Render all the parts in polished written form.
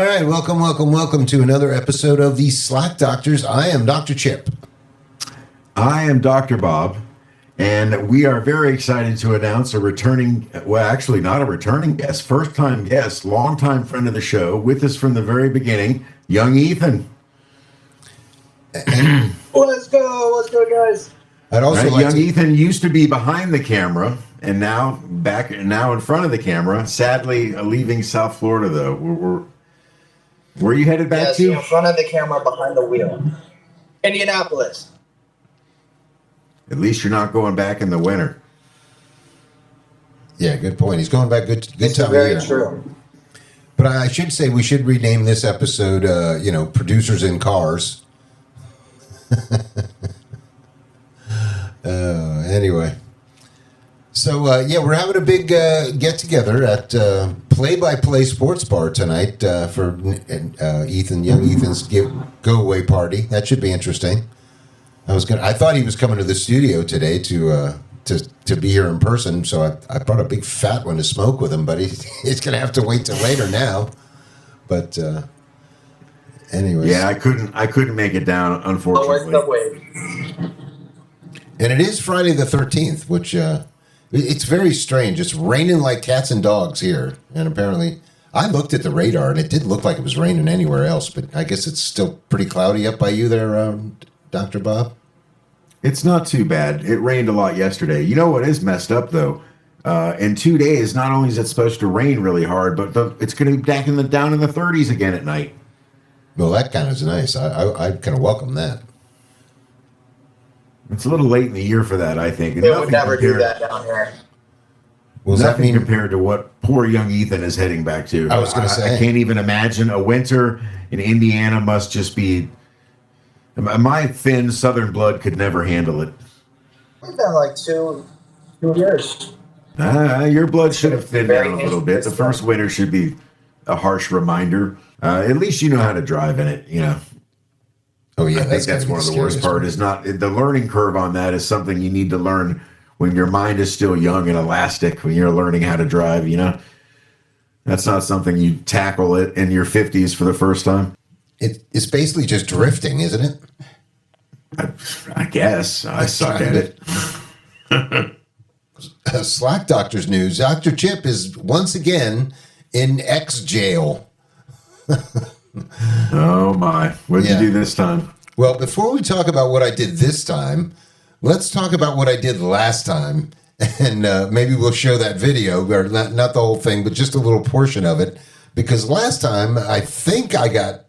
right, welcome to another episode of the Slack Doctors. I am Dr. Chip. I am Dr. Bob, and we are very excited to announce a returning, well, actually not a returning guest, first-time guest, longtime friend of the show, with us from the very beginning, young Ethan. Let's go, guys. I'd also like young Ethan used to be behind the camera, and now in front of the camera. Sadly, leaving South Florida though. Where are you headed back to? In front of the camera, behind the wheel. Indianapolis. At least you're not going back in the winter. Yeah, good point. He's going back good time of year. Very true. But I should say we should rename this episode, Producers in Cars. Anyway. So, we're having a big get-together at Play-by-Play Sports Bar tonight for young Ethan's go-away party. That should be interesting. I thought he was coming to the studio today to be here in person, so I brought a big fat one to smoke with him, but he's going to have to wait till later now. But anyways. Yeah, I couldn't make it down, unfortunately. And it is Friday the 13th, which it's very strange. It's raining like cats and dogs here, and apparently I looked at the radar and it didn't look like it was raining anywhere else, but I guess it's still pretty cloudy up by you there, Dr. Bob? It's not too bad. It rained a lot yesterday. You know what is messed up, though? In 2 days, not only is it supposed to rain really hard, but it's going to be down in the 30s again at night. Well, that kind of is nice. I kind of welcome that. It's a little late in the year for that, I think. They would never do that down here. Well, nothing compared to what poor young Ethan is heading back to. I was going to say. I can't even imagine. A winter in Indiana must just be... My thin southern blood could never handle it. It's been like 2 years. Your blood should have thinned down a little bit. The first winter should be a harsh reminder. At least you know how to drive in it, you know. Oh, yeah. I think that's one of the worst part is not the learning curve on that is something you need to learn when your mind is still young and elastic, when you're learning how to drive, you know. That's not something you tackle it in your 50s for the first time. It's basically just drifting, isn't it? I guess. I suck at it. Slack Doctors news. Dr. Chip is once again in X jail. Oh, my. What did you do this time? Well, before we talk about what I did this time, let's talk about what I did last time. And maybe we'll show that video, or not the whole thing, but just a little portion of it. Because last time, I think I got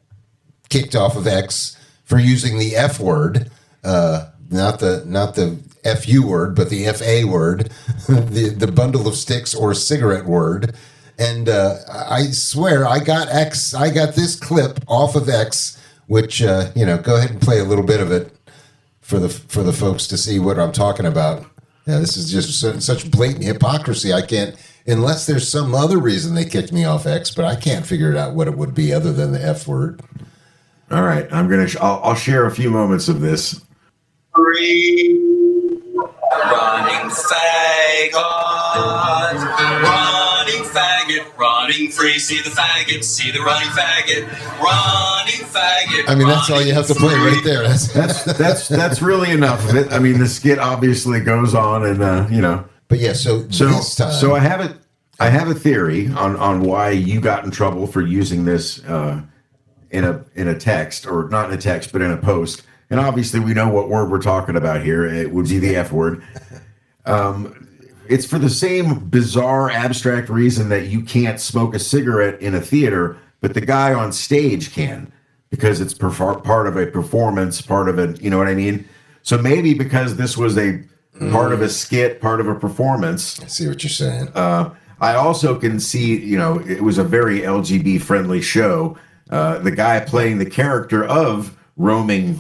kicked off of X for using the F word, not the FU word, but the FA word, the bundle of sticks or cigarette word. And I swear I got this clip off of X, which go ahead and play a little bit of it for the folks to see what I'm talking about. Now, this is just such blatant hypocrisy. I can't, unless there's some other reason they kicked me off X, but I can't figure it out what it would be other than the F word. All right, I'll share a few moments of this. Running faggot, running free. See the faggot, see the running faggot, running faggot. I mean, that's all you have to play right there. That's really enough of it. I mean, the skit obviously goes on, and But yeah, so this time, so I have a theory on why you got in trouble for using this in a text, or not in a text, but in a post. And obviously, we know what word we're talking about here. It would be the F word. It's for the same bizarre, abstract reason that you can't smoke a cigarette in a theater, but the guy on stage can, because it's part of a performance, part of it. You know what I mean? So maybe because this was a part of a skit, part of a performance. I see what you're saying. I also can see, it was a very LGBT friendly show. The guy playing the character of roaming.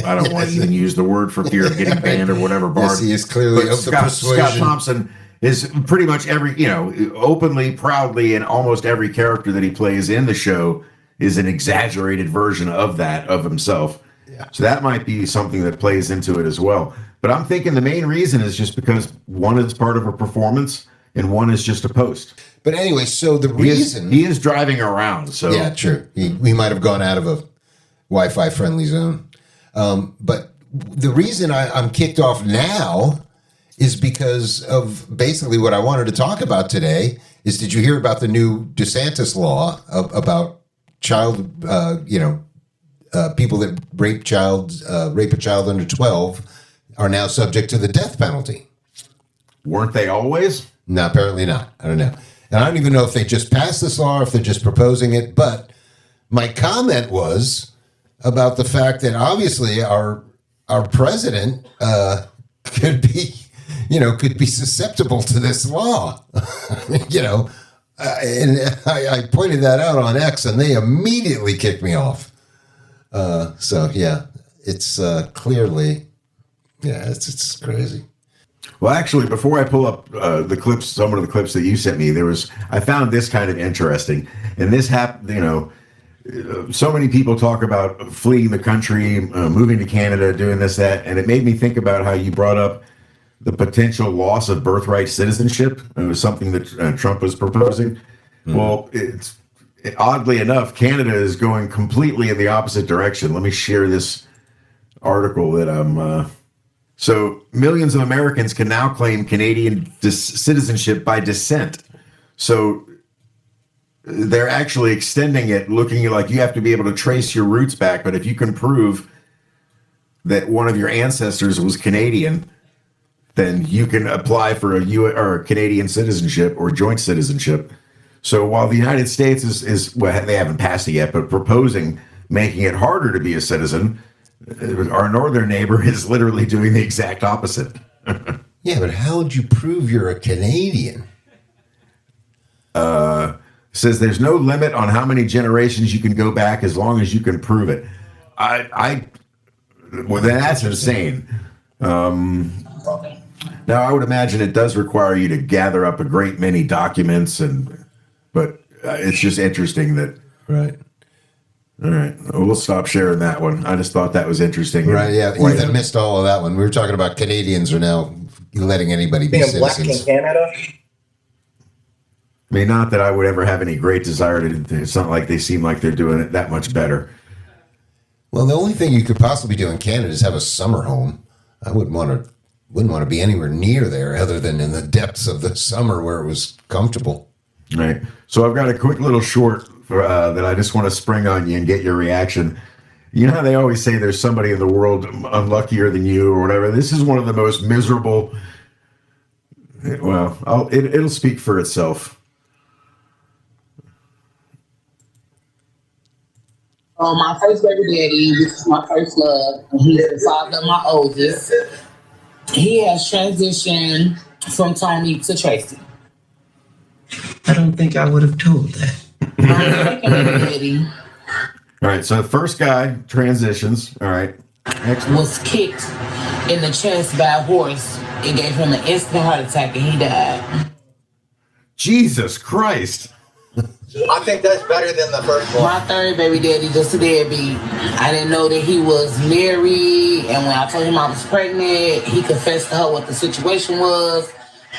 I don't want to even use the word for fear of getting banned or whatever. Yes, he is clearly of the persuasion. Scott Thompson is pretty much openly, proudly, and almost every character that he plays in the show is an exaggerated version of that, of himself. Yeah. So that might be something that plays into it as well. But I'm thinking the main reason is just because, one, it's part of a performance. and one is just a post. But anyway, so the reason He is driving around. So yeah, true. We might have gone out of a Wi-Fi friendly zone. But the reason I'm kicked off now is because of basically what I wanted to talk about today. Is did you hear about the new DeSantis law about child, people that rape a child under 12 are now subject to the death penalty? weren't they always? No, apparently not. I don't know. And I don't even know if they just passed this law or if they're just proposing it. But my comment was about the fact that obviously our president could be susceptible to this law. And I pointed that out on X, and they immediately kicked me off. So yeah, it's clearly, yeah, it's crazy. Well, actually, before I pull up the clips, some of the clips that you sent me, I found this kind of interesting. And this happened, so many people talk about fleeing the country, moving to Canada, doing this, that. And it made me think about how you brought up the potential loss of birthright citizenship. It was something that Trump was proposing. Mm-hmm. Well, oddly enough, Canada is going completely in the opposite direction. Let me share this article that I'm... So millions of Americans can now claim Canadian citizenship by descent. So they're actually extending it, looking like you have to be able to trace your roots back. But if you can prove that one of your ancestors was Canadian, then you can apply for a Canadian citizenship or joint citizenship. So while the United States is well, they haven't passed it yet, but proposing making it harder to be a citizen, our northern neighbor is literally doing the exact opposite. Yeah, but how would you prove you're a Canadian? Says there's no limit on how many generations you can go back as long as you can prove it. Well, that's insane. Now, I would imagine it does require you to gather up a great many documents, but it's just interesting that. Right. All right. Well, we'll stop sharing that one. I just thought that was interesting. Right, yeah. Ethan missed all of that one. We were talking about Canadians are now letting anybody be Being black citizens. in Canada? I mean, not that I would ever have any great desire to. It's not like they seem like they're doing it that much better. Well, the only thing you could possibly do in Canada is have a summer home. I wouldn't want to be anywhere near there other than in the depths of the summer where it was comfortable. Right. So I've got a quick little short that I just want to spring on you and get your reaction. You know how they always say there's somebody in the world unluckier than you or whatever? This is one of the most miserable. Well, it'll speak for itself. My first baby daddy, which is my first love, and he's the father of my oldest. He has transitioned from Tony to Tracy. I don't think I would have told that. My second baby daddy All right. So the first guy transitions. All right. Excellent. was kicked in the chest by a horse. It gave him an instant heart attack and he died. Jesus Christ. I think that's better than the first one. My third baby daddy, just a deadbeat. I didn't know that he was married, and when I told him I was pregnant, he confessed to her what the situation was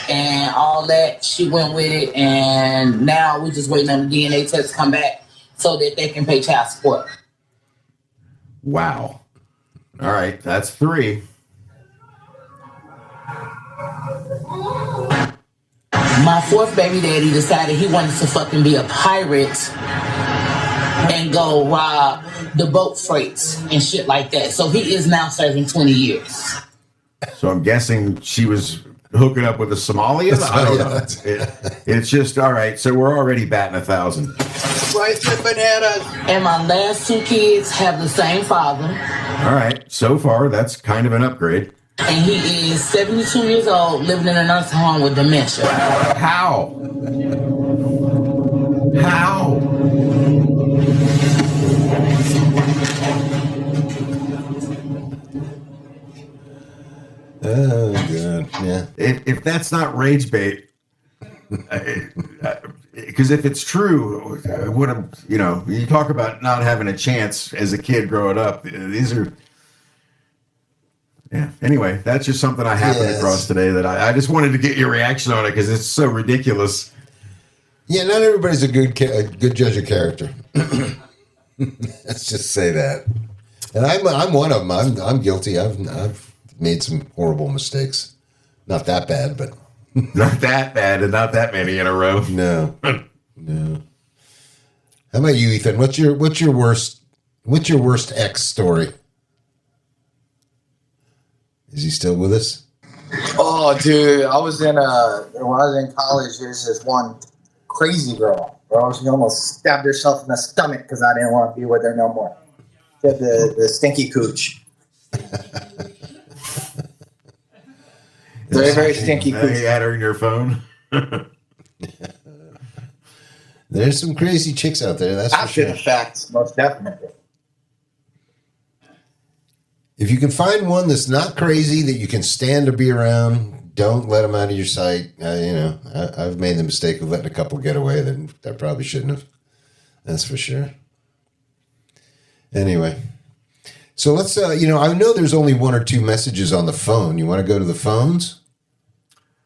and all that. She went with it, and now we're just waiting on the DNA test to come back so that they can pay child support. Wow. All right. That's 3. My fourth baby daddy decided he wanted to fucking be a pirate and go rob the boat freights and shit like that. So he is now serving 20 years. So I'm guessing she was hooking up with a Somalian. I don't know. It's just all right. So we're already batting 1,000. Rice and bananas. And my last 2 kids have the same father. All right. So far, that's kind of an upgrade. And he is 72 years old, living in a nursing home with dementia. How? How? Oh, God. Yeah. If that's not rage bait, because if it's true, what you talk about not having a chance as a kid growing up. These are. Yeah. Anyway, that's just something I happened across today that I just wanted to get your reaction on it because it's so ridiculous. Yeah, not everybody's a good judge of character. Let's just say that. And I'm one of them. I'm guilty. I've made some horrible mistakes. Not that bad, but not that bad, and not that many in a row. No. How about you, Ethan? What's your worst ex story? Is he still with us? Oh, dude, when I was in college, there's this one crazy girl. She almost stabbed herself in the stomach because I didn't want to be with her no more. She had the stinky cooch. Very, very stinky cooch. You had her in your phone? There's some crazy chicks out there, that's for sure. After the fact, most definitely. If you can find one that's not crazy, that you can stand to be around, don't let them out of your sight. I've made the mistake of letting a couple get away that I probably shouldn't have. That's for sure. Anyway, so let's, I know there's only one or two messages on the phone. You want to go to the phones?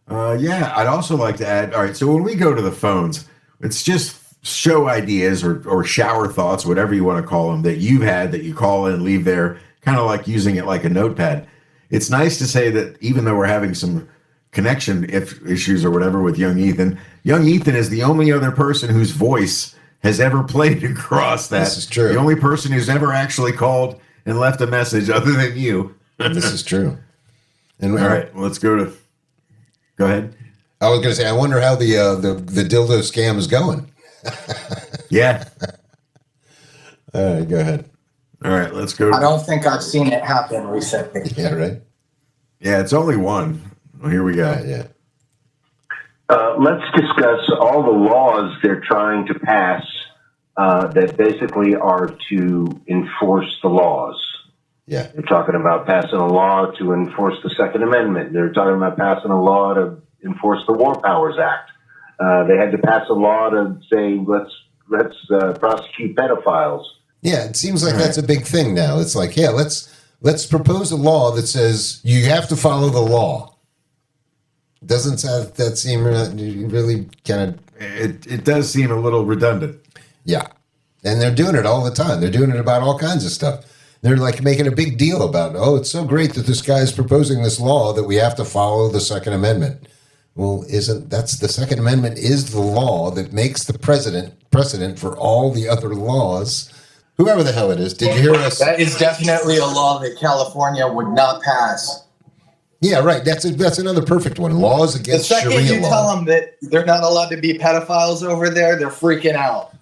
Yeah, I'd also like to add, all right, so when we go to the phones, it's just show ideas or shower thoughts, whatever you want to call them, that you've had that you call and leave there, kind of like using it like a notepad. It's nice to say that even though we're having some connection issues or whatever with young Ethan is the only other person whose voice has ever played across that. This is true. The only person who's ever actually called and left a message other than you. This is true. And all right, well, let's go ahead. I was going to say, I wonder how the dildo scam is going. Yeah. All right, go ahead. All right, let's go. I don't think I've seen it happen recently. Yeah, right. Yeah, it's only one. Well, here we go. Yeah. Let's discuss all the laws they're trying to pass that basically are to enforce the laws. Yeah. They're talking about passing a law to enforce the Second Amendment. They're talking about passing a law to enforce the War Powers Act. They had to pass a law to say, let's prosecute pedophiles. Yeah, it seems like that's a big thing now. It's like, yeah, let's propose a law that says you have to follow the law. Doesn't that seem really kind of... It does seem a little redundant. Yeah, and they're doing it all the time. They're doing it about all kinds of stuff. They're like making a big deal about, it's so great that this guy is proposing this law that we have to follow the Second Amendment. Well, that's the Second Amendment is the law that makes the precedent for all the other laws. Whoever the hell it is, did you hear us? That is definitely a law that California would not pass. Yeah, right. That's another perfect one. Laws against Sharia law. The second you tell them that they're not allowed to be pedophiles over there, they're freaking out.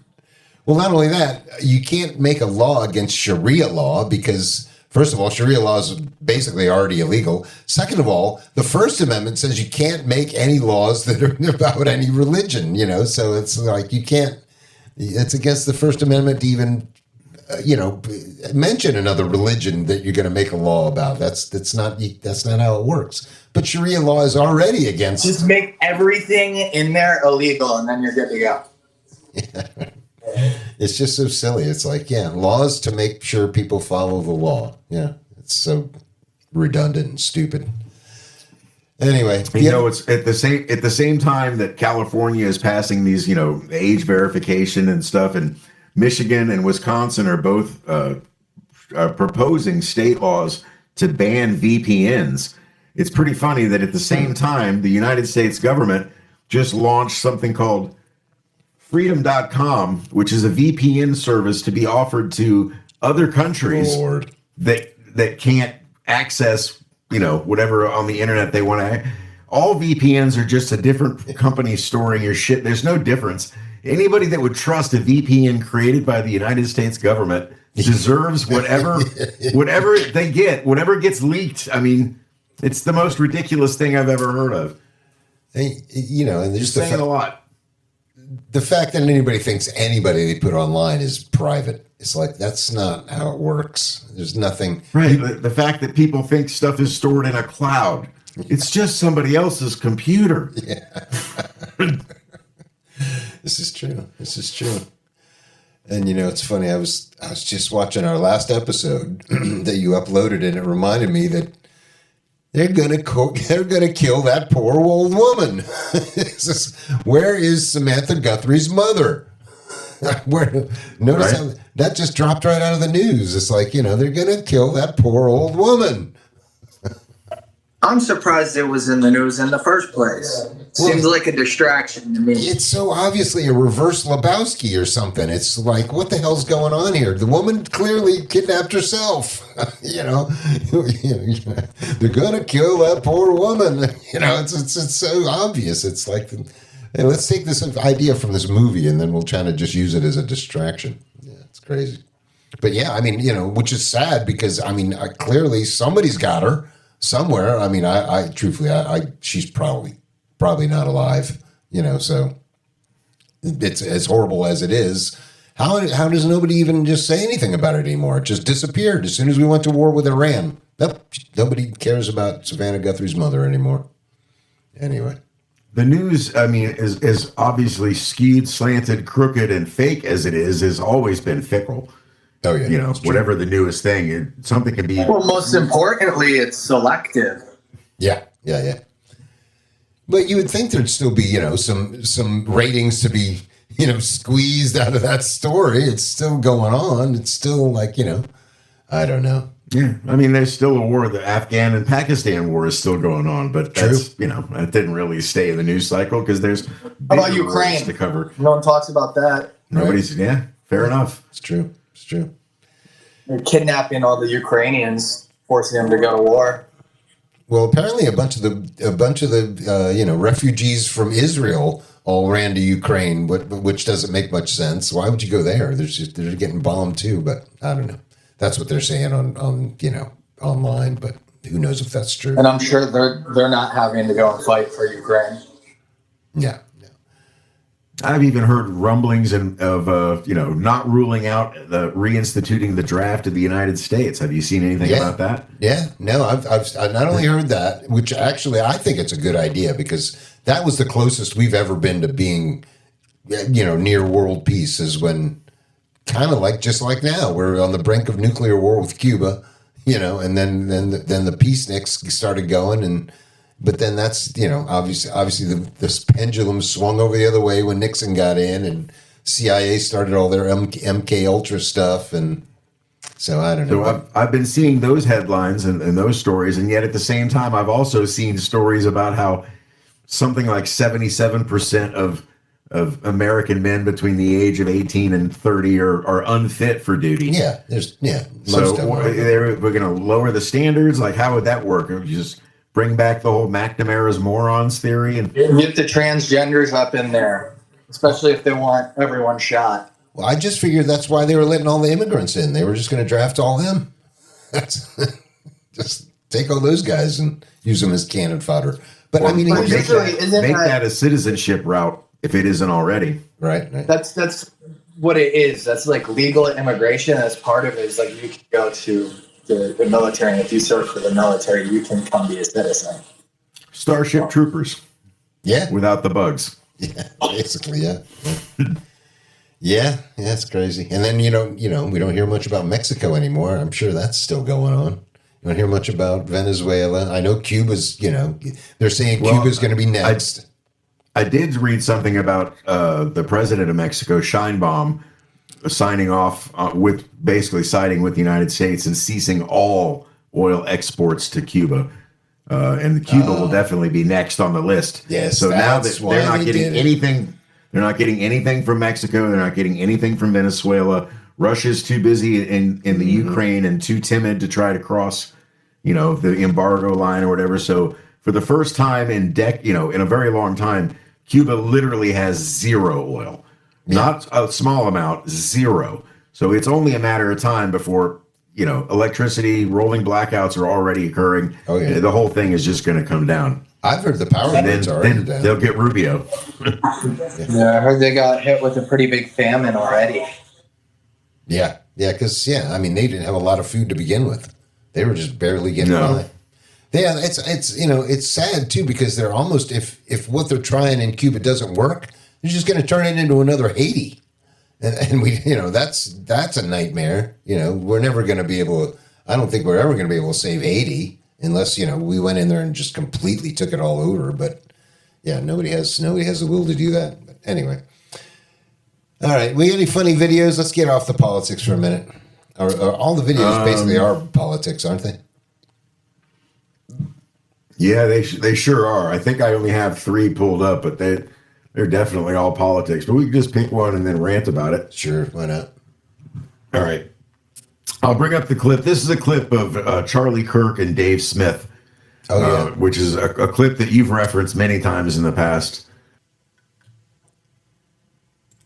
Well, not only that, you can't make a law against Sharia law because, first of all, Sharia law is basically already illegal. Second of all, the First Amendment says you can't make any laws that are about any religion, so it's like you can't, it's against the First Amendment to even, mention another religion that you're going to make a law about. That's not how it works. But Sharia law is already against. Just make everything in there illegal and then you're good to go. Yeah. It's just so silly. It's like, laws to make sure people follow the law. Yeah, it's so redundant and stupid. Anyway, it's at the same time that California is passing these, age verification and stuff, and Michigan and Wisconsin are both proposing state laws to ban VPNs. It's pretty funny that at the same time, the United States government just launched something called Freedom.com, which is a VPN service to be offered to other countries that can't access, whatever on the internet they want to. All VPNs are just a different company storing your shit. There's no difference. Anybody that would trust a VPN created by the United States government deserves whatever they get, whatever gets leaked. I mean, it's the most ridiculous thing I've ever heard of. And there's saying a lot. The fact that anybody thinks anybody they put online is private, it's like, that's not how it works. There's nothing. Right. The fact that people think stuff is stored in a cloud, it's just somebody else's computer. Yeah. This is true. And it's funny. I was just watching our last episode that you uploaded, and it reminded me that they're gonna kill that poor old woman. Where is Samantha Guthrie's mother? Notice how that just dropped right out of the news. It's like, they're gonna kill that poor old woman. I'm surprised it was in the news in the first place. Seems like a distraction to me. It's so obviously a reverse Lebowski or something. It's like, what the hell's going on here? The woman clearly kidnapped herself. They're gonna kill that poor woman. It's so obvious. It's like, hey, let's take this idea from this movie and then we'll try to just use it as a distraction. Yeah, it's crazy. But yeah, I mean, which is sad because clearly somebody's got her somewhere. I mean, I truthfully, she's probably not alive, so it's as horrible as it is. How does nobody even just say anything about it anymore? It just disappeared as soon as we went to war with Iran. Nope, nobody cares about Savannah Guthrie's mother anymore. Anyway. The news, is obviously skewed, slanted, crooked, and fake as it is, has always been fickle. Oh, yeah. Whatever the newest thing, something can be. Well, most importantly, it's selective. Yeah. But you would think there'd still be, some ratings to be, squeezed out of that story. It's still going on. It's still like, I don't know. Yeah, there's still a war. The Afghan and Pakistan war is still going on, but that's, that didn't really stay in the news cycle because there's How about Ukraine to cover. No one talks about that. Nobody's, fair enough. It's true. They're kidnapping all the Ukrainians, forcing them to go to war. Well, apparently a bunch of the refugees from Israel all ran to Ukraine, which doesn't make much sense. Why would you go there? They're getting bombed too, but I don't know. That's what they're saying on online, but who knows if that's true. And I'm sure they're not having to go and fight for Ukraine. Yeah. I've even heard rumblings of not ruling out the reinstituting the draft in the United States. Have you seen anything about that? Yeah, no, I've not only heard that, which actually I think it's a good idea because that was the closest we've ever been to being, near world peace is when kind of just like now we're on the brink of nuclear war with Cuba, and then the peaceniks started going but then that's, obviously this pendulum swung over the other way when Nixon got in and CIA started all their MK Ultra stuff. And so I don't know. So I've been seeing those headlines and those stories. And yet at the same time, I've also seen stories about how something like 77% of American men between the age of 18 and 30 are unfit for duty. Yeah. So we're going to lower the standards. Like, how would that work? Or just bring back the whole McNamara's morons theory and get the transgenders up in there, especially if they want everyone shot. Well, I just figured that's why they were letting all the immigrants in. They were just going to draft all them. Just take all those guys and use them as cannon fodder. But make that a citizenship route if it isn't already. Right. That's what it is. That's like legal immigration. As part of it is like you can go to the military, and if you serve for the military, you can come be a citizen. Starship Troopers. Yeah. Without the bugs. Yeah, basically, yeah. Yeah, it's crazy. And then, we don't hear much about Mexico anymore. I'm sure that's still going on. You don't hear much about Venezuela. I know Cuba's, they're saying Cuba's going to be next. I did read something about the president of Mexico, Sheinbaum, signing off with basically siding with the United States and ceasing all oil exports to Cuba. And Cuba will definitely be next on the list. Yes. So now that they're not getting anything, they're not getting anything from Mexico. They're not getting anything from Venezuela. Russia's too busy in the Ukraine and too timid to try to cross, the embargo line or whatever. So for the first time in a very long time, Cuba literally has zero oil. Not a small amount, zero. So it's only a matter of time before, electricity, rolling blackouts are already occurring. Oh, yeah. The whole thing is just going to come down. I've heard the power grids already then down. They'll get Rubio. Yeah, I heard they got hit with a pretty big famine already. Yeah, because, they didn't have a lot of food to begin with. They were just barely getting by. Yeah, it's sad, too, because they're almost, if what they're trying in Cuba doesn't work, they're just going to turn it into another Haiti. And we, that's a nightmare. We're never going to be able to, I don't think we're ever going to be able to save Haiti. unless, we went in there and just completely took it all over. But yeah, nobody has the will to do that. But anyway. All right. We got any funny videos? Let's get off the politics for a minute. All the videos basically are politics, aren't they? Yeah, they sure are. I think I only have 3 pulled up, but they're definitely all politics. But we can just pick one and then rant about it. Sure, why not? All right. I'll bring up the clip. This is a clip of Charlie Kirk and Dave Smith, which is a clip that you've referenced many times in the past.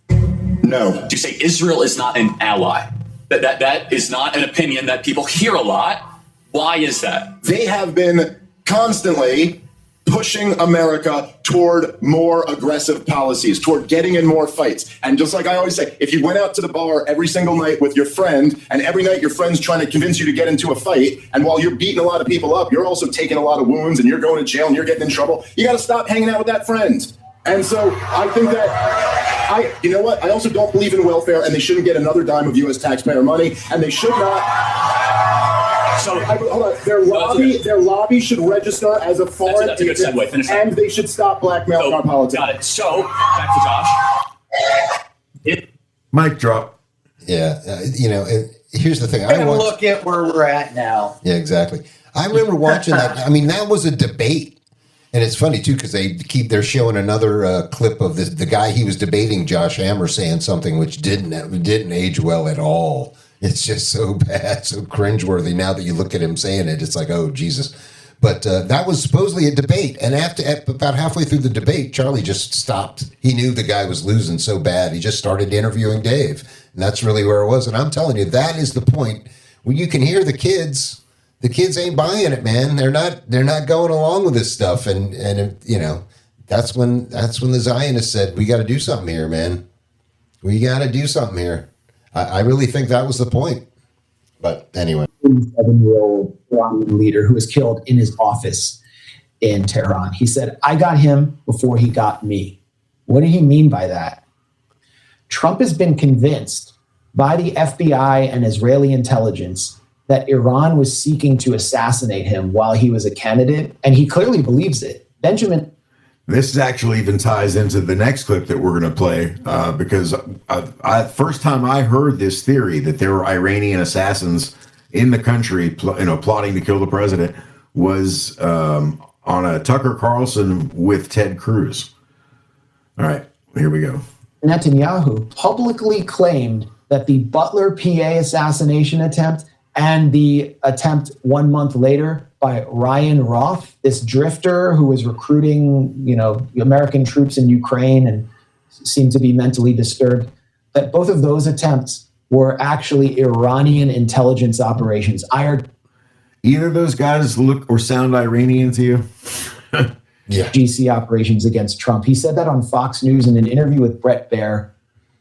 No. To say Israel is not an ally. That is not an opinion that people hear a lot. Why is that? They have been constantly pushing America toward more aggressive policies, toward getting in more fights. And just like I always say, if you went out to the bar every single night with your friend, and every night your friend's trying to convince you to get into a fight, and while you're beating a lot of people up, you're also taking a lot of wounds, and you're going to jail, and you're getting in trouble, you got to stop hanging out with that friend. And so I think that, you know what? I also don't believe in welfare, and they shouldn't get another dime of U.S. taxpayer money, and they should not. So hold on. Their lobby should register as a foreign that's a good segue. Finish and they should stop blackmailing our politics. Got it. So back to Josh. Mic drop. Yeah, here's the thing. Look at where we're at now. Yeah, exactly. I remember watching that. I mean, that was a debate. And it's funny, too, because they're showing another clip of the guy he was debating, Josh Hammer, saying something which didn't age well at all. It's just so bad, so cringeworthy. Now that you look at him saying it, it's like, oh, Jesus. But that was supposedly a debate. And about halfway through the debate, Charlie just stopped. He knew the guy was losing so bad. He just started interviewing Dave. And that's really where it was. And I'm telling you, that is the point where you can hear the kids. The kids ain't buying it, man. They're not going along with this stuff. And that's when the Zionists said, we got to do something here, man. We got to do something here. I really think that was the point. But anyway. 7-year-old Iranian leader who was killed in his office in Tehran. He said, I got him before he got me. What did he mean by that? Trump has been convinced by the FBI and Israeli intelligence that Iran was seeking to assassinate him while he was a candidate, and he clearly believes it. Benjamin. This actually even ties into the next clip that we're going to play because first time I heard this theory that there were Iranian assassins in the country, plotting to kill the president, was on a Tucker Carlson with Ted Cruz. All right, here we go. Netanyahu publicly claimed that the Butler, PA assassination attempt and the attempt 1 month later by Ryan Roth, this drifter who was recruiting, American troops in Ukraine and seemed to be mentally disturbed, that both of those attempts were actually Iranian intelligence operations. Either of those guys look or sound Iranian to you? Yeah. GC operations against Trump. He said that on Fox News in an interview with Bret Baier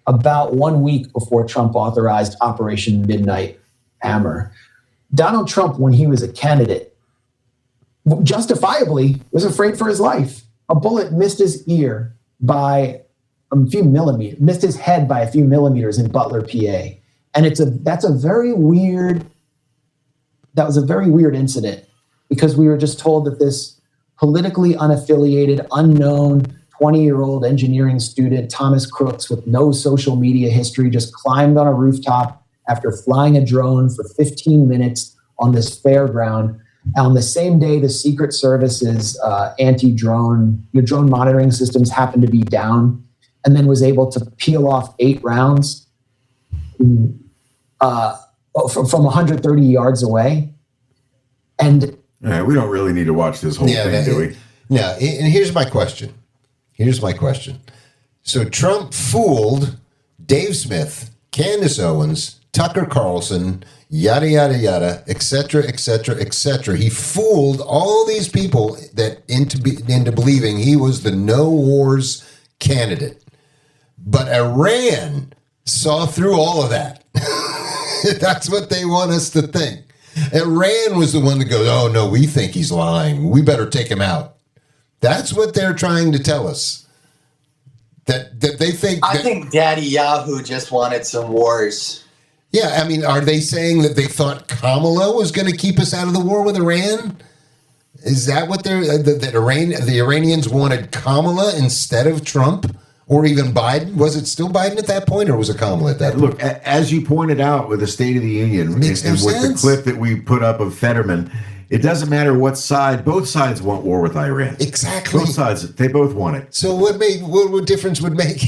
about 1 week before Trump authorized Operation Midnight Hammer. Donald Trump, when he was a candidate, justifiably was afraid for his life. A bullet missed his ear by a few millimeters, missed his head by a few millimeters in Butler, PA. And that was a very weird incident because we were just told that this politically unaffiliated, unknown 20-year-old engineering student, Thomas Crooks, with no social media history, just climbed on a rooftop after flying a drone for 15 minutes on this fairground. On the same day, the Secret Service's anti-drone, drone monitoring systems happened to be down, and then was able to peel off 8 rounds from 130 yards away. And we don't really need to watch this whole thing, do we? No, and here's my question. So Trump fooled Dave Smith, Candace Owens, Tucker Carlson, yada, yada, yada, et cetera, et cetera, et cetera. He fooled all these people into believing he was the no wars candidate. But Iran saw through all of that. That's what they want us to think. Iran was the one that goes, oh, no, we think he's lying. We better take him out. That's what they're trying to tell us. That they think. I think Daddy Yahoo just wanted some wars. Yeah, I mean, are they saying that they thought Kamala was going to keep us out of the war with Iran? Is that what they're the Iranians wanted Kamala instead of Trump or even Biden? Was it still Biden at that point, or was it Kamala at that point? Look, as you pointed out with the State of the Union and Makes no with the sense. clip that we put up of Fetterman, it doesn't matter what side. Both sides want war with Iran. Exactly. Both sides, they both want it. So what difference would make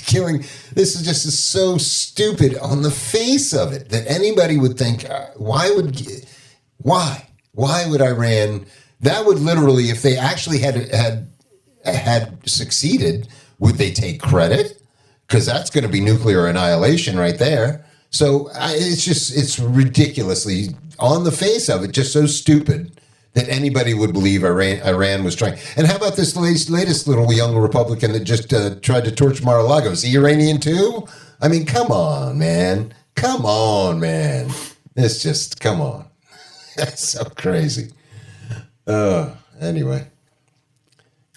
killing? This is just so stupid on the face of it that anybody would think. Why would Iran? That would literally, if they actually had succeeded, would they take credit? Because that's going to be nuclear annihilation right there. So it's ridiculously on the face of it, just so stupid that anybody would believe Iran was trying. And how about this latest little young Republican that just tried to torch Mar-a-Lago? Is he Iranian too? I mean, come on, man. Come on, man. It's just, come on. That's so crazy. Anyway.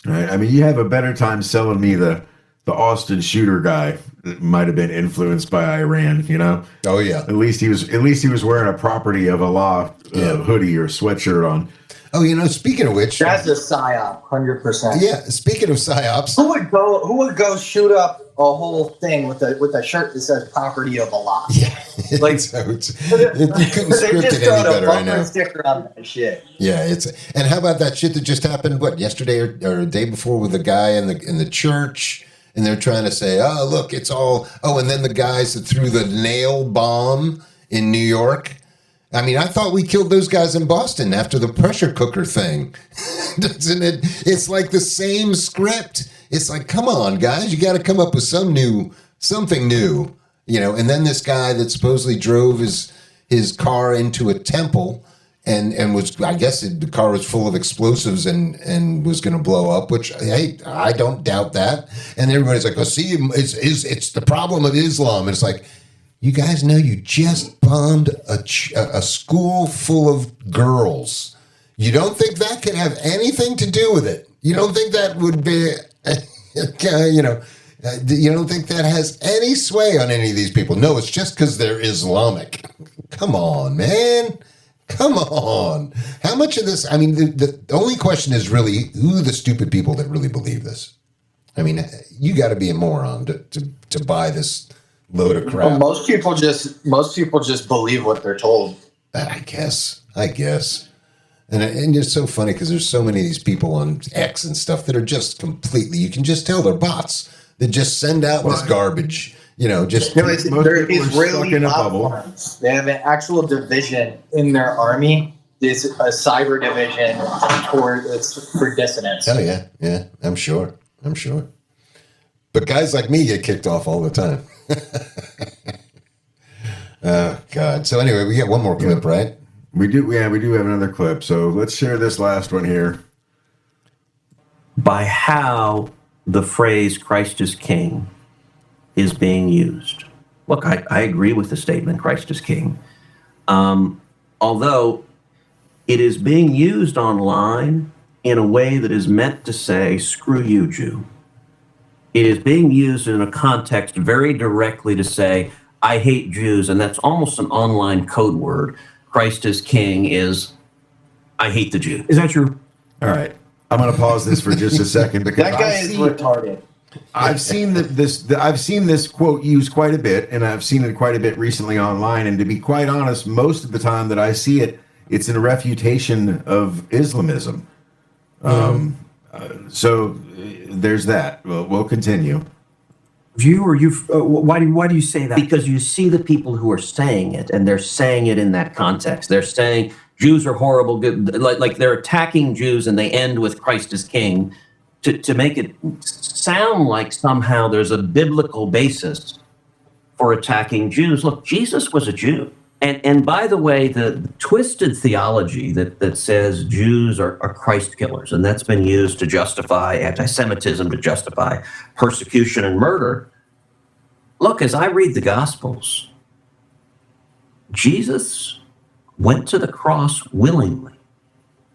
All right. I mean, you have a better time selling me the Austin shooter guy that might have been influenced by Iran, you know? Oh yeah. At least he was wearing a property of Allah hoodie or sweatshirt on. Oh, speaking of which, that's a psyop, 100%. Yeah. Speaking of psyops, who would go shoot up a whole thing with a shirt that says "property of Allah"? Yeah, like you couldn't script it any better. I know. Sticker on that shit. Yeah, and how about that shit that just happened? What, yesterday or the day before with the guy in the church, and they're trying to say, "Oh, look, it's all." Oh, and then the guys that threw the nail bomb in New York. I mean, I thought we killed those guys in Boston after the pressure cooker thing. Doesn't it? It's like the same script. It's like, come on, guys, you got to come up with something new, And then this guy that supposedly drove his car into a temple and was, I guess the car was full of explosives and was going to blow up, which, hey, I don't doubt that. And everybody's like, oh, see, it's the problem of Islam. And it's like, you guys know you just bombed a school full of girls. You don't think that could have anything to do with it? You don't think that would be, you don't think that has any sway on any of these people? No, it's just because they're Islamic. Come on, man. Come on. How much of this? I mean, the only question is really who are the stupid people that really believe this? I mean, you got to be a moron to buy this load of crap. Well, most people just believe what they're told. I guess. And it's so funny because there's so many of these people on X and stuff that are just completely, you can just tell they're bots that just send out this garbage, just. No, it's really platforms. They have an actual division in their army. It's a cyber division for dissidents. Oh, yeah. Yeah, I'm sure. But guys like me get kicked off all the time. Oh, God. So anyway, we got one more clip, right? We do have another clip. So let's share this last one here. By how the phrase Christ is King is being used. Look, I agree with the statement Christ is King. Although it is being used online in a way that is meant to say, screw you, Jew. It is being used in a context very directly to say, I hate Jews, and that's almost an online code word. Christ is King is, I hate the Jew. Is that true? All right. I'm going to pause this for just a second because that guy is retarded. I've seen this quote used quite a bit, and I've seen it quite a bit recently online. And to be quite honest, most of the time that I see it, it's in a refutation of Islamism. So there's that. We'll continue. Why do you say that? Because you see the people who are saying it, and they're saying it in that context. They're saying Jews are horrible, good, like they're attacking Jews, and they end with Christ is King to make it sound like somehow there's a biblical basis for attacking Jews. Look, Jesus was a Jew. And by the way, the twisted theology that says Jews are Christ killers, and that's been used to justify anti-Semitism, to justify persecution and murder. Look, as I read the Gospels, Jesus went to the cross willingly.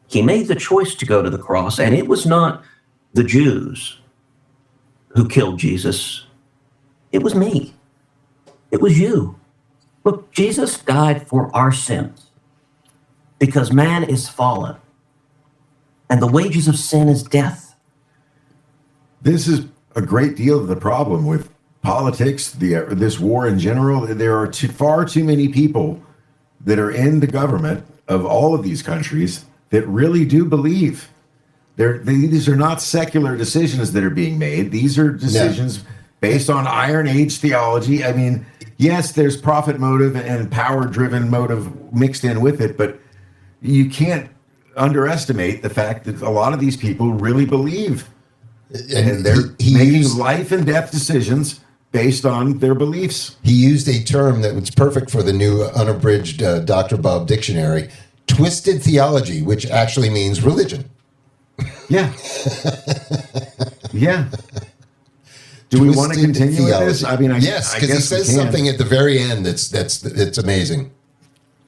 He made the choice to go to the cross, and it was not the Jews who killed Jesus. It was me. It was you. Look, Jesus died for our sins because man is fallen. And the wages of sin is death. This is a great deal of the problem with politics, this war in general. There are far too many people that are in the government of all of these countries that really do believe. These are not secular decisions that are being made. These are decisions based on Iron Age theology. I mean, yes, there's profit motive and power-driven motive mixed in with it, but you can't underestimate the fact that a lot of these people really believe. And they're making life and death decisions based on their beliefs. He used a term that was perfect for the new unabridged Dr. Bob dictionary, twisted theology, which actually means religion. Yeah. Yeah. Do we want to continue with this? I mean, yes, because he says something at the very end that's amazing.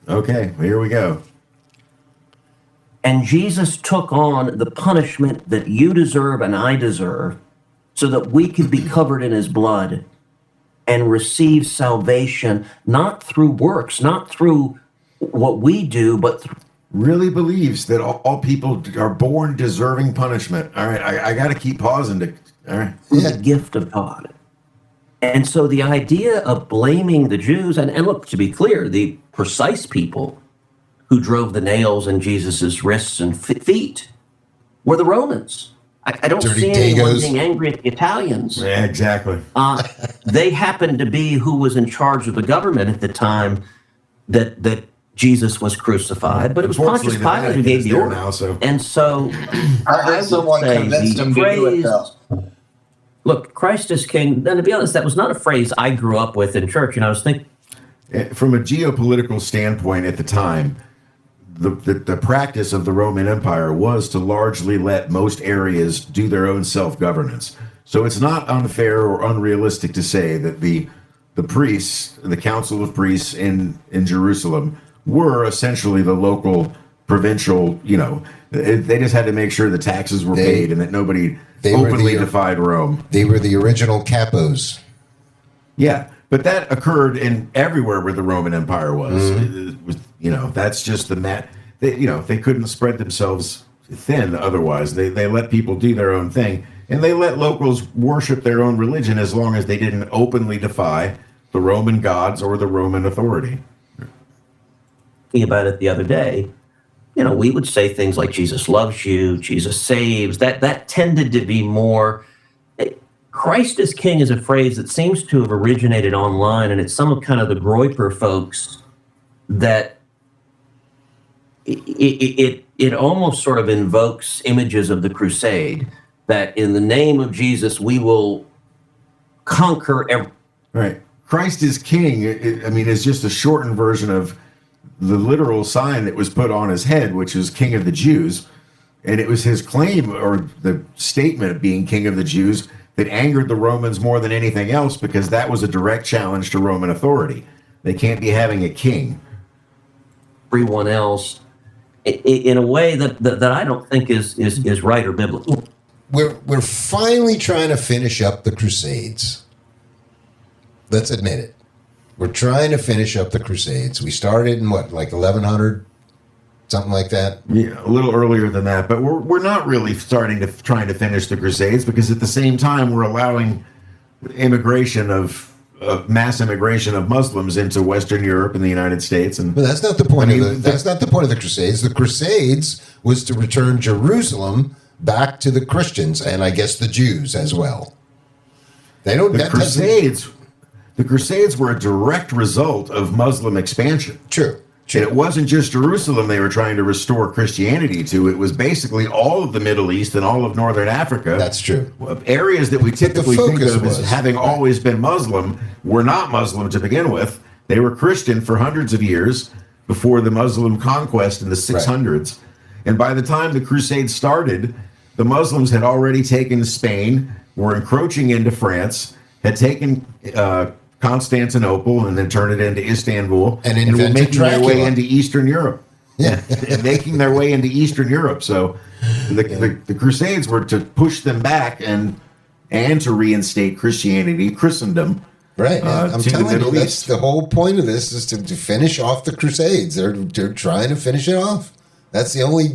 Okay, well, here we go. And Jesus took on the punishment that you deserve and I deserve so that we could be covered in his blood and receive salvation, not through works, not through what we do, but really believes that all people are born deserving punishment. All right, I got to keep pausing to. All right, the gift of God. And so the idea of blaming the Jews, and look, to be clear, the precise people who drove the nails in Jesus's wrists and feet were the Romans. I don't Dirty see anyone Dagos. being angry at the Italians. Yeah, exactly. They happened to be who was in charge of the government at the time that Jesus was crucified, but it was Pontius Pilate who gave the order. Now, so. And so I heard someone convinced him to do it, though. Look, Christ is king. And to be honest, that was not a phrase I grew up with in church. And I was thinking, from a geopolitical standpoint at the time, the practice of the Roman Empire was to largely let most areas do their own self-governance. So it's not unfair or unrealistic to say that the priests, the Council of Priests in Jerusalem, were essentially the local provincial, they just had to make sure the taxes were paid and that nobody openly defied Rome. They were the original capos. Yeah, but that occurred in everywhere where the Roman Empire was. Mm-hmm. It was that's just the they couldn't spread themselves thin otherwise. They let people do their own thing, and they let locals worship their own religion as long as they didn't openly defy the Roman gods or the Roman authority. About it the other day, we would say things like Jesus loves you, Jesus saves. That tended to be more. Christ is king is a phrase that seems to have originated online, and it's some of kind of the Groyper folks that it almost sort of invokes images of the crusade, that in the name of Jesus we will conquer every. Right. Christ is king, is just a shortened version of the literal sign that was put on his head, which is King of the Jews. And it was his claim or the statement of being King of the Jews that angered the Romans more than anything else, because that was a direct challenge to Roman authority. They can't be having a king. Everyone else in a way that I don't think is right or biblical. We're finally trying to finish up the Crusades. Let's admit it. We're trying to finish up the Crusades. We started in what, like 1100, something like that? Yeah, a little earlier than that. But we're not really trying to finish the Crusades, because at the same time we're allowing immigration of mass immigration of Muslims into Western Europe and the United States. And but that's not the point that's not the point of the Crusades. The Crusades was to return Jerusalem back to the Christians, and I guess the Jews as well. They don't. The Crusades were a direct result of Muslim expansion. True. And it wasn't just Jerusalem they were trying to restore Christianity to. It was basically all of the Middle East and all of Northern Africa. That's true. Areas that we typically think of as having always been Muslim were not Muslim to begin with. They were Christian for hundreds of years before the Muslim conquest in the 600s. Right. And by the time the Crusades started, the Muslims had already taken Spain, were encroaching into France, had taken Constantinople and then turned it into Istanbul, and were making their way into Eastern Europe. Yeah, and making their way into Eastern Europe. So the Crusades were to push them back and to reinstate Christianity, Christendom. Right. I'm telling you, that's the whole point of this, is to finish off the Crusades. They're trying to finish it off. That's the only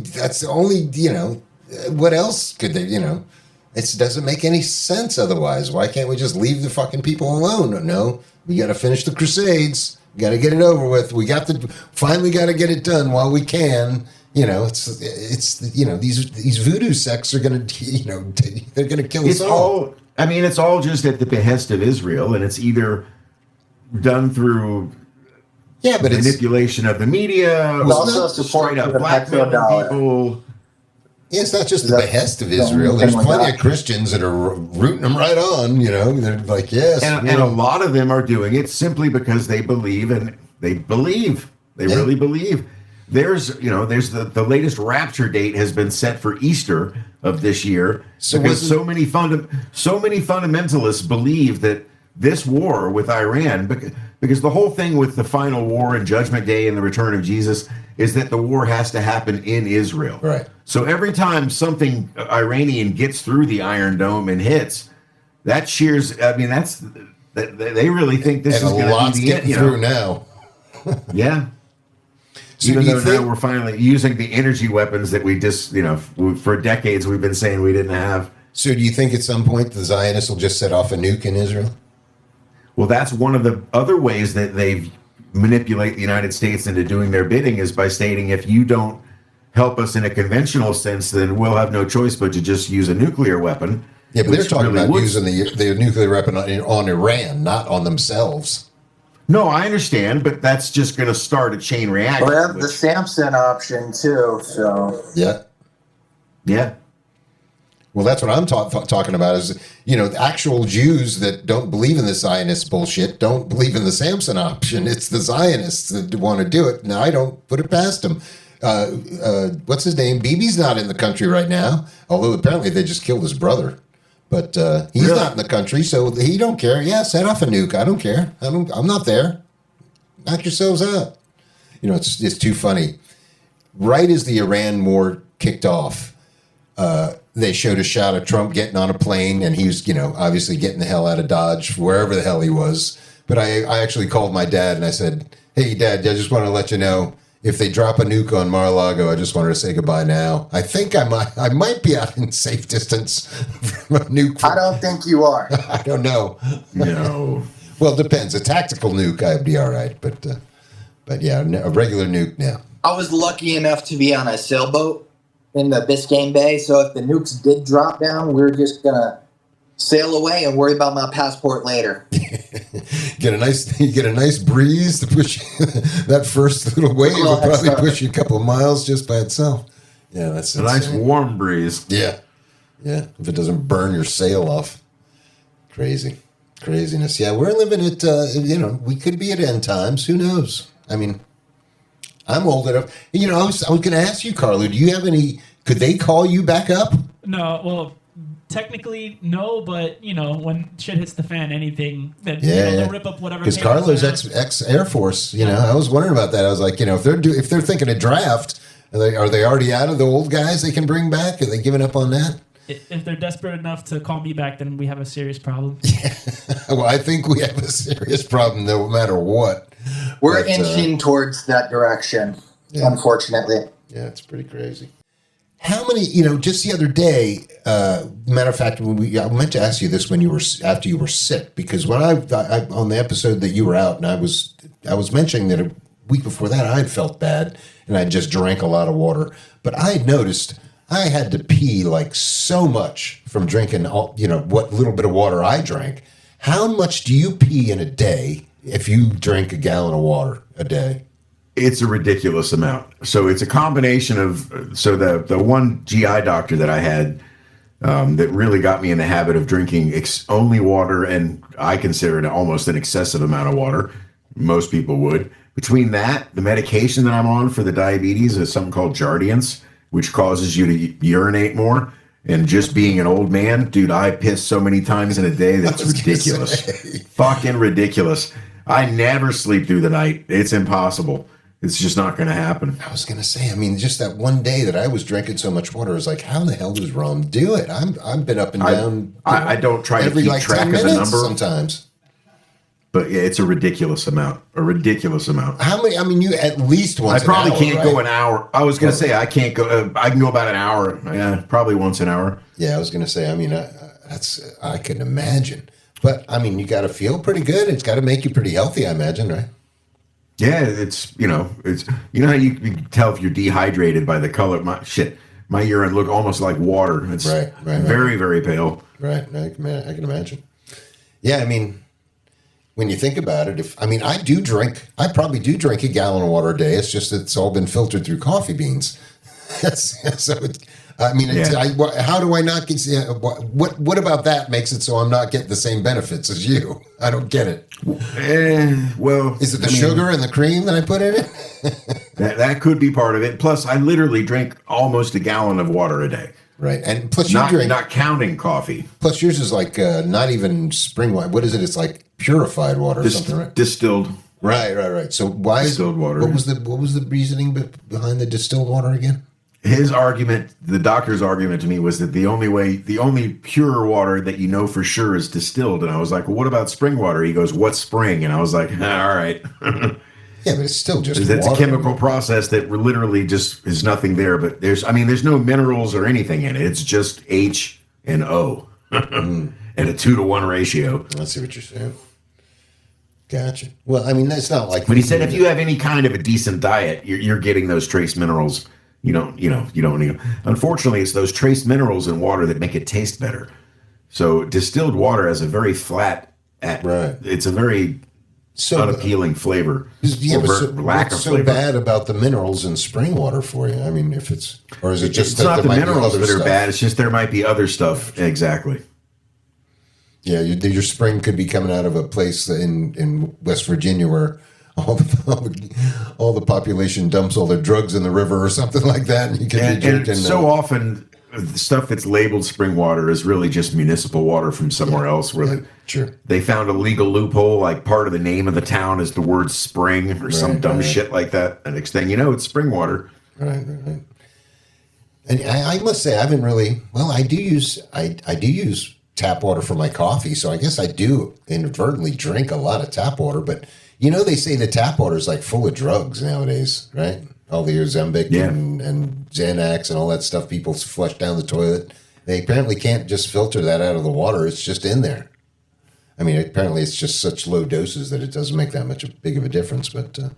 what else could they, it doesn't make any sense otherwise. Why can't we just leave the fucking people alone? No, we got to finish the Crusades. We got to get it over with. We finally got to get it done while we can. These voodoo sects are going to, they're going to kill us all. It's all just at the behest of Israel, and it's either done through manipulation of the media, or also support straight up blackmailing people. Yeah, it's not just the behest of Israel. There's plenty of Christians that are rooting them right on. They're like, yes. And a lot of them are doing it simply because they believe, and they really believe. There's the latest rapture date has been set for Easter of this year because so many fundamentalists believe that this war with Iran, because the whole thing with the final war and Judgment Day and the return of Jesus is that the war has to happen in Israel. Right. So every time something Iranian gets through the Iron Dome and hits, that shears. They really think this is going to be the end. Through now. Yeah. So even though now we're finally using the energy weapons that we just, for decades we've been saying we didn't have. So do you think at some point the Zionists will just set off a nuke in Israel? Well, that's one of the other ways that they manipulate the United States into doing their bidding is by stating, if you don't help us in a conventional sense, then we'll have no choice but to just use a nuclear weapon. Yeah, but they're talking about using the nuclear weapon on Iran, not on themselves. No, I understand, but that's just going to start a chain reaction. We have the Samson option too, so yeah. Well, that's what I'm talking about. Is actual Jews that don't believe in the Zionist bullshit don't believe in the Samson option. It's the Zionists that want to do it. Now I don't put it past them. What's his name? Bibi's not in the country right now, although apparently they just killed his brother. But he's not in the country, so he don't care. Yeah, set off a nuke. I don't care. I'm not there. Knock yourselves out. It's too funny. Right as the Iran war kicked off, they showed a shot of Trump getting on a plane, and he was, obviously getting the hell out of Dodge, wherever the hell he was. But I actually called my dad, and I said, "Hey, Dad, I just want to let you know, if they drop a nuke on Mar-a-Lago, I just wanted to say goodbye now. I think I might be out in safe distance from a nuke." I don't think you are. I don't know. No. Well, it depends. A tactical nuke, I'd be all right. But yeah, a regular nuke now. I was lucky enough to be on a sailboat in the Biscayne Bay, so if the nukes did drop down, we were just going to sail away and worry about my passport later. Get a nice breeze to push you. That first little wave will probably push you a couple of miles just by itself. Yeah, that's a nice warm breeze. Yeah, if it doesn't burn your sail off. Craziness. Yeah, we're living at we could be at end times. Who knows? I mean, I'm old enough. I was going to ask you, Carlo. Do you have any? Could they call you back up? No. Well, technically, no, but when shit hits the fan, anything that they'll rip up whatever. Because Carlo's ex Air Force, I was wondering about that. I was like, if they're thinking a draft, are they already out of the old guys they can bring back? Are they giving up on that? If they're desperate enough to call me back, then we have a serious problem. Yeah. Well, I think we have a serious problem, no matter what. We're inching towards that direction, unfortunately. Yeah, it's pretty crazy. How many, just the other day, matter of fact, I meant to ask you this after you were sick, because when I on the episode that you were out, and I was mentioning that a week before that I had felt bad and I just drank a lot of water, but I had noticed I had to pee like so much from drinking what little bit of water I drank. How much do you pee in a day if you drink a gallon of water a day? It's a ridiculous amount. So it's a combination of, the one GI doctor that I had that really got me in the habit of drinking only water, and I consider it almost an excessive amount of water. Most people would. Between that, the medication that I'm on for the diabetes is something called Jardiance, which causes you to urinate more. And just being an old man, dude, I piss so many times in a day that's ridiculous. Fucking ridiculous. I never sleep through the night. It's impossible. It's just not going to happen. I was going to say, just that one day that I was drinking so much water, I was like, how the hell does Ron do it? I've been up and down. I don't try to keep track of the number sometimes. But yeah, it's a ridiculous amount. A ridiculous amount. How many? I mean, you at least once. I probably an hour, can't right? go an hour. I was going to say I can't go. I can go about an hour. Yeah, probably once an hour. Yeah, I was going to say. I mean, I couldn't imagine. But I mean, you got to feel pretty good. It's got to make you pretty healthy, I imagine, right? Yeah, it's how you can tell if you're dehydrated by the color. My urine look almost like water. It's right. Very, very pale. Right. I can imagine. Yeah, I mean, when you think about it, I probably do drink a gallon of water a day. It's just it's all been filtered through coffee beans. How do I not get? What about that makes it so I'm not getting the same benefits as you? I don't get it. Well, is it the sugar and the cream that I put in it? that could be part of it. Plus, I literally drink almost a gallon of water a day. Right, and plus not counting coffee. Plus, yours is like not even spring water. What is it? It's like purified water or something, right? Distilled. Right. So why distilled water? What was the reasoning behind the distilled water again? His argument, the doctor's argument to me was that the only pure water that you know for sure is distilled. And I was like, well, what about spring water? He goes, what's spring? And I was like, all right. Yeah, but it's still just it's water. A chemical process that literally just is nothing there. But there's no minerals or anything in it. It's just H and O and a 2-to-1 ratio. I see what you're saying. Gotcha. Well, I mean, that's not like. But he said if you have any kind of a decent diet, you're getting those trace minerals. You don't need. Unfortunately, it's those trace minerals in water that make it taste better. So distilled water has a very flat. Right. It's a very unappealing flavor. Yeah, but what's so bad about the minerals in spring water for you? I mean, is it just it's not the minerals that stuff? Are bad? It's just there might be other stuff. Exactly. Yeah, your spring could be coming out of a place in West Virginia where all the population dumps all their drugs in the river or something like that, and you can be drinking. So often, the stuff that's labeled spring water is really just municipal water from somewhere else, where they found a legal loophole. Like part of the name of the town is the word spring or some dumb shit like that. And next thing you know, it's spring water. Right. And I must say, I haven't really. Well, I do use tap water for my coffee, so I guess I do inadvertently drink a lot of tap water, but. You know, they say the tap water is like full of drugs nowadays, right? All the Ozempic and Xanax and all that stuff people flush down the toilet. They apparently can't just filter that out of the water. It's just in there. I mean, apparently it's just such low doses that it doesn't make that big of a difference. But all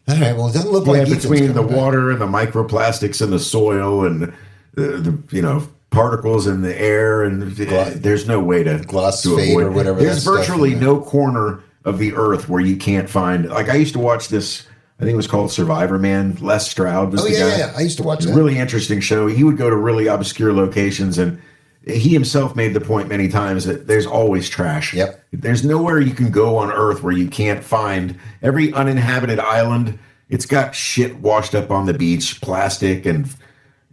right, well, it doesn't look like between the water and the microplastics in the soil and the particles in the air, and there's no way to avoid or whatever. There's virtually no corner of the earth where you can't find. Like I used to watch this. I think it was called Survivor Man. Les Stroud was the guy. Yeah. I used to watch that. Really interesting show. He would go to really obscure locations, and he himself made the point many times that there's always trash. Yep. There's nowhere you can go on Earth where you can't find every uninhabited island. It's got shit washed up on the beach, plastic and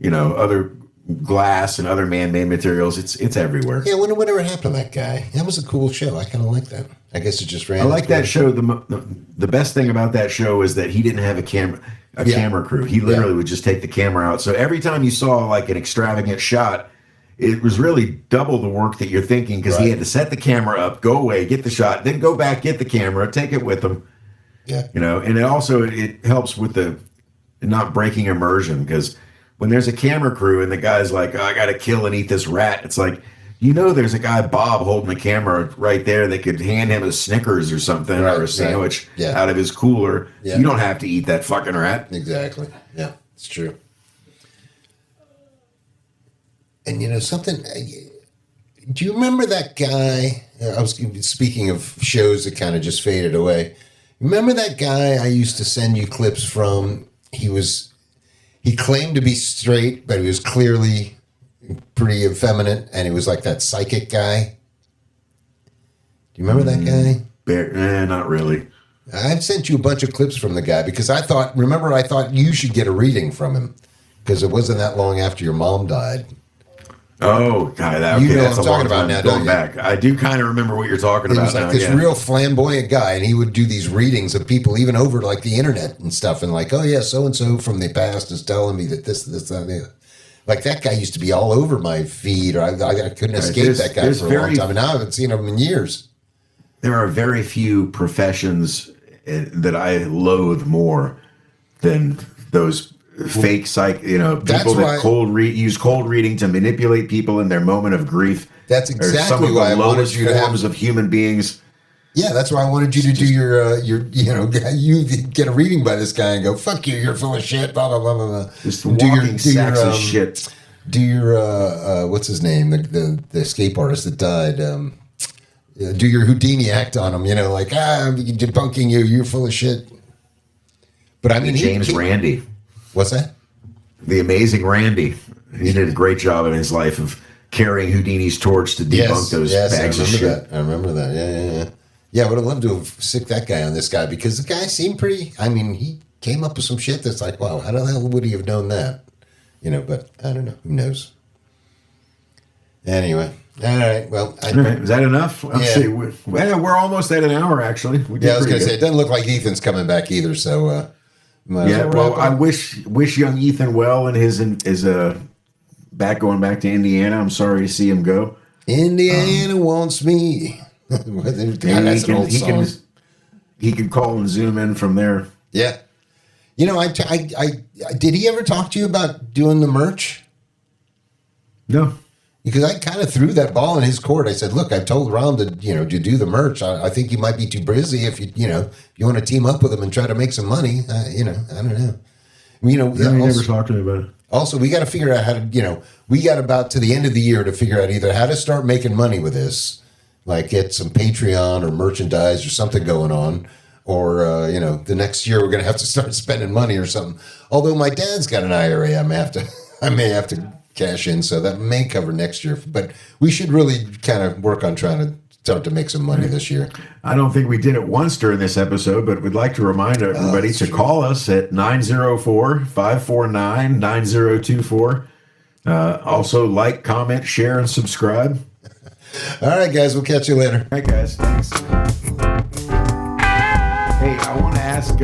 other glass and other man-made materials. It's everywhere. Yeah, whatever happened to that guy? That was a cool show. I kind of like that. I guess it just ran. I like that show. The best thing about that show is that he didn't have a camera crew. He literally would just take the camera out. So every time you saw like an extravagant shot, it was really double the work that you're thinking, because he had to set the camera up, go away, get the shot, then go back, get the camera, take it with him. Yeah. And it helps with the not breaking immersion, because when there's a camera crew and the guy's like, I got to kill and eat this rat, it's like, there's a guy, Bob, holding the camera right there that could hand him a Snickers or something or a sandwich out of his cooler. Yeah. You don't have to eat that fucking rat. Exactly. Yeah, it's true. And something, do you remember that guy? I was speaking of shows that kind of just faded away. Remember that guy I used to send you clips from? He claimed to be straight, but he was clearly pretty effeminate, and he was like that psychic guy. Do you remember that guy? Not really. I've sent you a bunch of clips from the guy because I thought you should get a reading from him, because it wasn't that long after your mom died. Oh, God, that's what I'm talking about now, don't you? Back. I do kind of remember what you're talking about. He was like this real flamboyant guy, and he would do these readings of people, even over like the internet and stuff, and like, oh yeah, so and so from the past is telling me that this, that. Like that guy used to be all over my feed, or I couldn't escape that guy for a long time, and now I haven't seen him in years. there are very few professions that I loathe more than those fake people that use cold reading to manipulate people in their moment of grief. That's exactly why I wanted you to forms of human beings. Yeah, that's why I wanted you to do your you get a reading by this guy and go, fuck you, you're full of shit, blah, blah, blah, blah, blah. Just walking sacks of shit. Do your, what's his name, the escape artist that died, do your Houdini act on him, like, I'm debunking you, you're full of shit. But I mean, James Randi. What's that? The amazing Randy. He did a great job in his life of carrying Houdini's torch to debunk those bags of shit. I remember that. Yeah. Yeah, I would have loved to have sicked that guy on this guy because the guy seemed pretty. I mean, he came up with some shit that's like, wow, how the hell would he have known that? But I don't know. Who knows? Anyway, all right. Well, all right. Is that enough? Let's see. We're almost at an hour, actually. I was going to say, it doesn't look like Ethan's coming back either. So, I wish young Ethan well and his going back to Indiana. I'm sorry to see him go. Indiana wants me. He can call and zoom in from there. Yeah. I did he ever talk to you about doing the merch? No. Because I kind of threw that ball in his court. I said, look, I've told Ron to do the merch. I think he might be too busy if you want to team up with him and try to make some money. I don't know. He never talked to me about it. Also, we got to figure out how to, we got about to the end of the year to figure out either how to start making money with this, like get some Patreon or merchandise or something going on, or, the next year we're going to have to start spending money or something. Although my dad's got an IRA, I may have to cash in, so that may cover next year. But we should really kind of work on trying to start to make some money this year. I don't think we did it once during this episode, but we'd like to remind everybody to call us at 904-549-9024. Also, like, comment, share, and subscribe. All right, guys. We'll catch you later. All right, guys. Thanks. Hey, I want to ask...